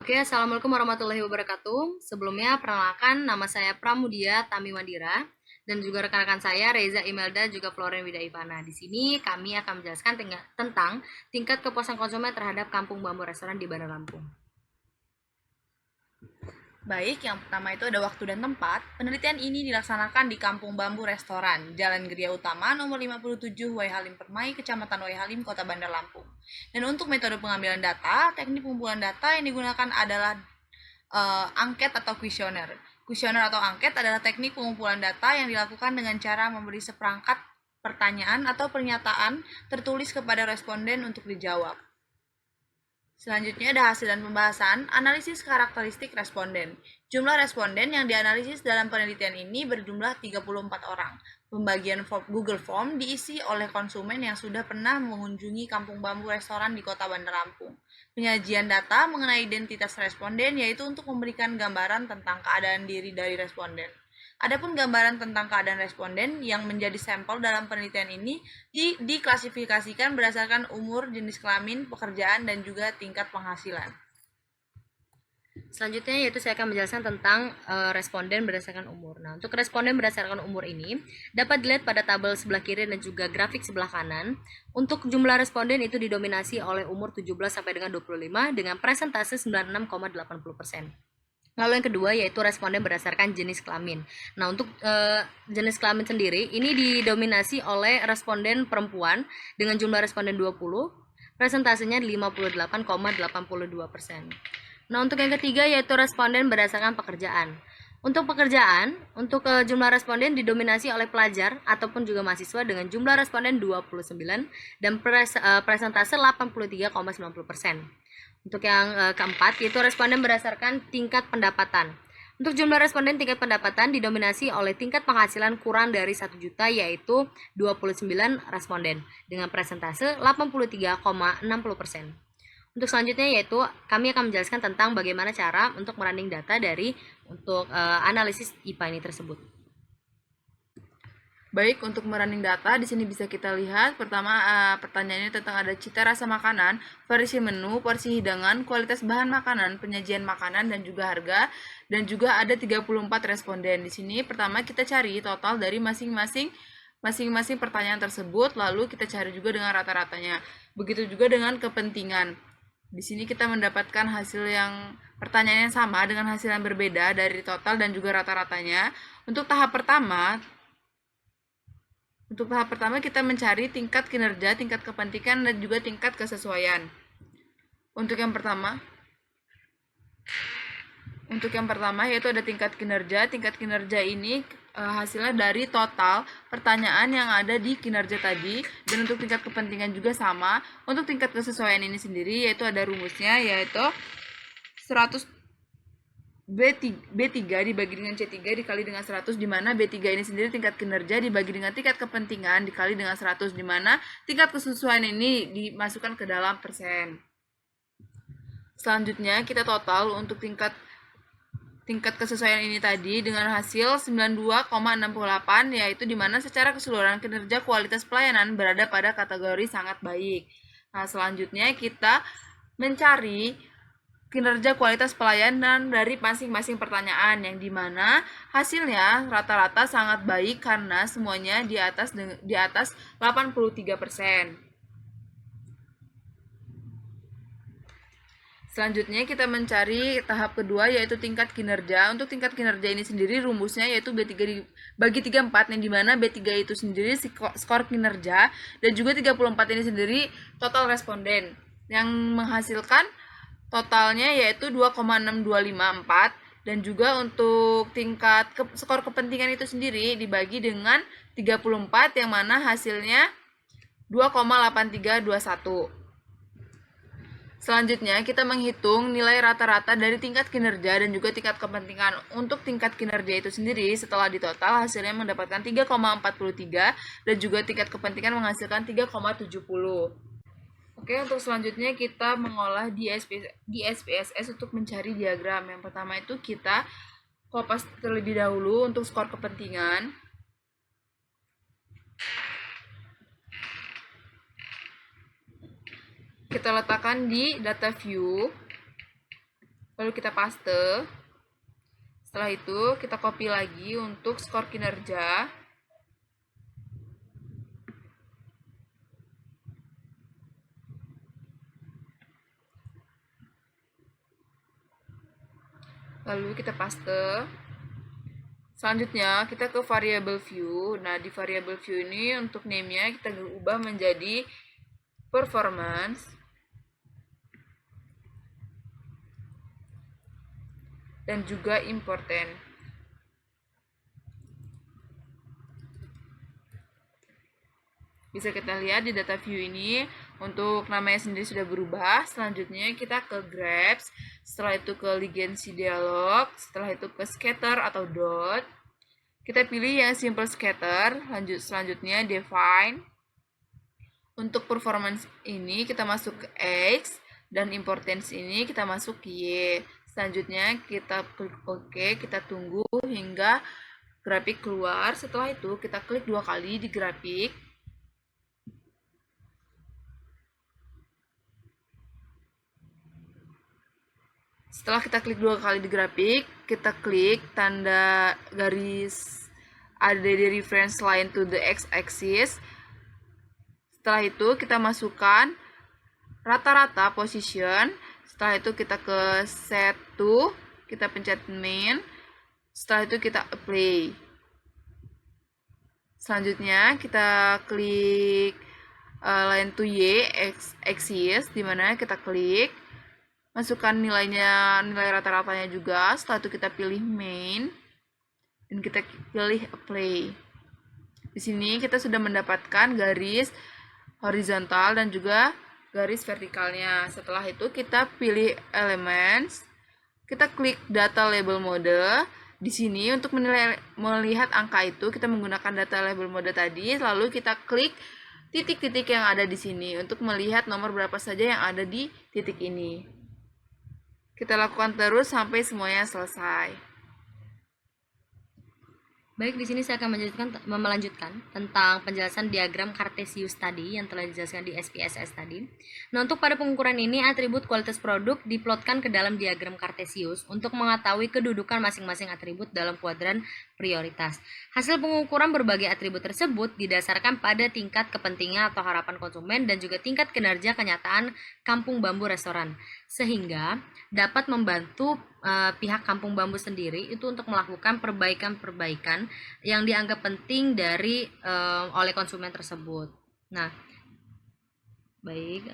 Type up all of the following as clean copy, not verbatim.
Oke, Assalamualaikum warahmatullahi wabarakatuh. Sebelumnya, perkenalkan nama saya Pramudia Tami Mandira dan juga rekan-rekan saya Reza Imelda juga Floren Wida Ivana. Di sini kami akan menjelaskan tentang tingkat kepuasan konsumen terhadap Kampung Bambu Restoran di Bandar Lampung. Baik, yang pertama itu ada waktu dan tempat. Penelitian ini dilaksanakan di Kampung Bambu Restoran, Jalan Geria Utama, nomor 57, Wai Halim Permai, Kecamatan Wai Halim, Kota Bandar Lampung. Dan untuk metode pengambilan data, teknik pengumpulan data yang digunakan adalah angket atau kuesioner. Kuesioner atau angket adalah teknik pengumpulan data yang dilakukan dengan cara memberi seperangkat pertanyaan atau pernyataan tertulis kepada responden untuk dijawab. Selanjutnya ada hasil dan pembahasan, analisis karakteristik responden. Jumlah responden yang dianalisis dalam penelitian ini berjumlah 34 orang. Pembagian Google Form diisi oleh konsumen yang sudah pernah mengunjungi Kampung Bambu Restoran di Kota Bandar Lampung. Penyajian data mengenai identitas responden yaitu untuk memberikan gambaran tentang keadaan diri dari responden. Adapun gambaran tentang keadaan responden yang menjadi sampel dalam penelitian ini diklasifikasikan berdasarkan umur, jenis kelamin, pekerjaan, dan juga tingkat penghasilan. Selanjutnya yaitu saya akan menjelaskan tentang responden berdasarkan umur. Nah, untuk responden berdasarkan umur ini dapat dilihat pada tabel sebelah kiri dan juga grafik sebelah kanan. Untuk jumlah responden itu didominasi oleh umur 17 sampai dengan 25 dengan presentase 96,80%. Lalu yang kedua yaitu responden berdasarkan jenis kelamin. Nah, untuk jenis kelamin sendiri ini didominasi oleh responden perempuan dengan jumlah responden 20, presentasenya 58,82%. Nah, untuk yang ketiga yaitu responden berdasarkan pekerjaan. Untuk pekerjaan, untuk jumlah responden didominasi oleh pelajar ataupun juga mahasiswa dengan jumlah responden 29 dan presentase 83,90%. Untuk yang keempat, yaitu responden berdasarkan tingkat pendapatan. Untuk jumlah responden tingkat pendapatan didominasi oleh tingkat penghasilan kurang dari 1 juta yaitu 29 responden dengan presentase 83,60%. Untuk selanjutnya yaitu kami akan menjelaskan tentang bagaimana cara untuk merunning data dari analisis IPA ini tersebut. Baik, untuk merunning data, di sini bisa kita lihat, pertama pertanyaannya tentang ada cita rasa makanan, variasi menu, porsi hidangan, kualitas bahan makanan, penyajian makanan, dan juga harga, dan juga ada 34 responden. Di sini pertama kita cari total dari masing-masing pertanyaan tersebut, lalu kita cari juga dengan rata-ratanya. Begitu juga dengan kepentingan. Di sini kita mendapatkan hasil yang pertanyaan yang sama dengan hasil yang berbeda dari total dan juga rata-ratanya. Untuk tahap pertama kita mencari tingkat kinerja, tingkat kepentingan, dan juga tingkat kesesuaian. Untuk yang pertama yaitu ada tingkat kinerja. Tingkat kinerja ini hasilnya dari total pertanyaan yang ada di kinerja tadi, dan untuk tingkat kepentingan juga sama. Untuk tingkat kesesuaian ini sendiri yaitu ada rumusnya, yaitu 100 B3 dibagi dengan C3 dikali dengan 100, di mana B3 ini sendiri tingkat kinerja dibagi dengan tingkat kepentingan dikali dengan 100, di mana tingkat kesesuaian ini dimasukkan ke dalam persen. Selanjutnya kita total untuk tingkat kesesuaian ini tadi dengan hasil 92,68, yaitu di mana secara keseluruhan kinerja kualitas pelayanan berada pada kategori sangat baik. Nah, selanjutnya kita mencari kinerja kualitas pelayanan dari masing-masing pertanyaan, yang dimana hasilnya rata-rata sangat baik karena semuanya di atas 83%. Selanjutnya kita mencari tahap kedua yaitu tingkat kinerja. Untuk tingkat kinerja ini sendiri rumusnya yaitu B3 dibagi 34, yang dimana B3 itu sendiri skor kinerja dan juga 34 ini sendiri total responden, yang menghasilkan totalnya yaitu 2,6254, dan juga untuk tingkat skor kepentingan itu sendiri dibagi dengan 34, yang mana hasilnya 2,8321. Selanjutnya kita menghitung nilai rata-rata dari tingkat kinerja dan juga tingkat kepentingan. Untuk tingkat kinerja itu sendiri setelah ditotal hasilnya mendapatkan 3,43 dan juga tingkat kepentingan menghasilkan 3,70. Oke, untuk selanjutnya kita mengolah di SPSS untuk mencari diagram. Yang pertama itu kita kopas terlebih dahulu untuk skor kepentingan. Kita letakkan di data view. lalu kita paste. Setelah itu kita copy lagi untuk skor kinerja. Lalu kita paste. Selanjutnya kita ke variable view. Nah, di variable view ini untuk name-nya kita ubah menjadi performance. Dan juga important. Bisa kita lihat di data view ini untuk namanya sendiri sudah berubah. Selanjutnya kita ke grabs, setelah itu ke legacy dialog, setelah itu ke scatter atau dot. Kita pilih yang simple scatter, selanjutnya define. Untuk performance ini kita masuk ke X, dan importance ini kita masuk ke Y. Selanjutnya kita klik OK, kita tunggu hingga grafik keluar. Setelah itu kita klik 2 kali di grafik. Setelah kita klik 2 kali di grafik, kita klik tanda garis ada di reference line to the x-axis. Setelah itu kita masukkan rata-rata position. Setelah itu kita ke set to, kita pencet main. Setelah itu kita apply. Selanjutnya kita klik line to y axis, dimana kita klik masukkan nilai rata-ratanya juga. Setelah itu kita pilih main dan kita pilih apply. Di sini kita sudah mendapatkan garis horizontal dan juga garis vertikalnya. Setelah itu kita pilih elements, kita klik data label mode. Di sini untuk melihat angka itu kita menggunakan data label mode tadi, lalu kita klik titik-titik yang ada di sini untuk melihat nomor berapa saja yang ada di titik ini. Kita lakukan terus sampai semuanya selesai. Baik, di sini saya akan melanjutkan tentang penjelasan diagram Cartesius tadi yang telah dijelaskan di SPSS tadi. Nah, untuk pada pengukuran ini, atribut kualitas produk diplotkan ke dalam diagram Cartesius untuk mengetahui kedudukan masing-masing atribut dalam kuadran prioritas. Hasil pengukuran berbagai atribut tersebut didasarkan pada tingkat kepentingan atau harapan konsumen dan juga tingkat kinerja kenyataan Kampung Bambu Restoran, sehingga dapat membantu pihak Kampung Bambu sendiri itu untuk melakukan perbaikan-perbaikan yang dianggap penting dari oleh konsumen tersebut. Nah, baik.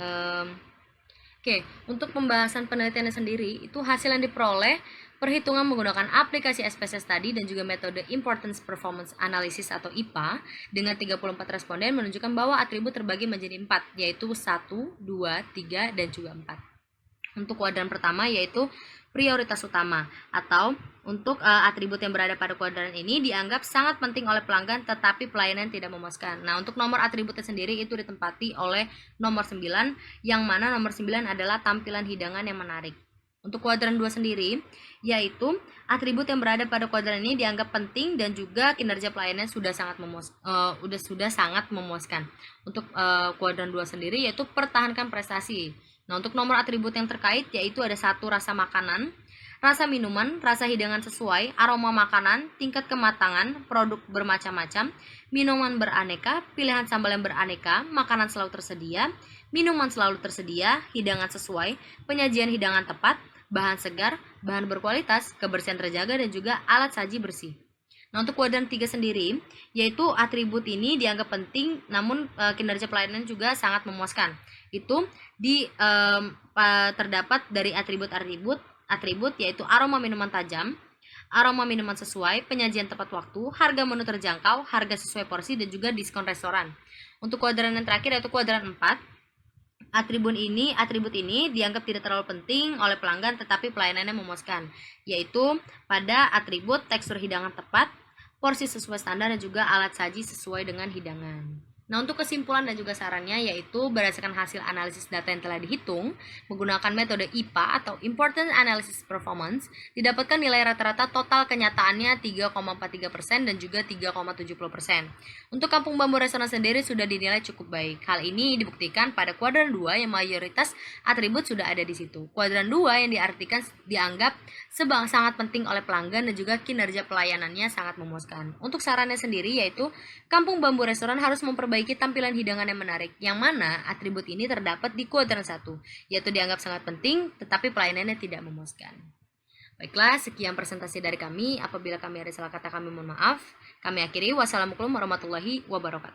Oke, untuk pembahasan penelitiannya sendiri itu hasil yang diperoleh perhitungan menggunakan aplikasi SPSS tadi dan juga metode Importance Performance Analysis atau IPA dengan 34 responden menunjukkan bahwa atribut terbagi menjadi 4, yaitu 1, 2, 3, dan juga 4. Untuk kuadran pertama yaitu prioritas utama, atau untuk atribut yang berada pada kuadran ini dianggap sangat penting oleh pelanggan tetapi pelayanan tidak memuaskan. Nah, untuk nomor atributnya sendiri itu ditempati oleh nomor 9, yang mana nomor 9 adalah tampilan hidangan yang menarik. Untuk kuadran 2 sendiri, yaitu atribut yang berada pada kuadran ini dianggap penting dan juga kinerja pelayanan sudah sangat memuaskan. Untuk kuadran 2 sendiri yaitu pertahankan prestasi. Nah, untuk nomor atribut yang terkait yaitu ada 1 rasa makanan, rasa minuman, rasa hidangan sesuai, aroma makanan, tingkat kematangan, produk bermacam-macam, minuman beraneka, pilihan sambal yang beraneka, makanan selalu tersedia, minuman selalu tersedia, hidangan sesuai, penyajian hidangan tepat, bahan segar, bahan berkualitas, kebersihan terjaga, dan juga alat saji bersih. Nah, untuk kuadran 3 sendiri, yaitu atribut ini dianggap penting, namun kinerja pelayanan juga sangat memuaskan. Itu terdapat dari atribut yaitu aroma minuman tajam, aroma minuman sesuai, penyajian tepat waktu, harga menu terjangkau, harga sesuai porsi, dan juga diskon restoran. Untuk kuadran yang terakhir yaitu kuadran 4, atribut ini dianggap tidak terlalu penting oleh pelanggan tetapi pelayanannya memuaskan, yaitu pada atribut tekstur hidangan tepat, porsi sesuai standar, dan juga alat saji sesuai dengan hidangan. Nah, untuk kesimpulan dan juga sarannya yaitu berdasarkan hasil analisis data yang telah dihitung, menggunakan metode IPA atau Important Analysis Performance, didapatkan nilai rata-rata total kenyataannya 3,43% dan juga 3,70%. Untuk Kampung Bambu Restoran sendiri sudah dinilai cukup baik. Hal ini dibuktikan pada kuadran 2 yang mayoritas atribut sudah ada di situ. Kuadran 2 yang dianggap sangat penting oleh pelanggan dan juga kinerja pelayanannya sangat memuaskan. Untuk sarannya sendiri yaitu Kampung Bambu Restoran harus memperbaiki tampilan hidangan yang menarik, yang mana atribut ini terdapat di kuadran 1, yaitu dianggap sangat penting, tetapi pelayanannya tidak memuaskan. Baiklah, sekian presentasi dari kami. Apabila kami ada salah kata, kami mohon maaf. Kami akhiri. Wassalamualaikum warahmatullahi wabarakatuh.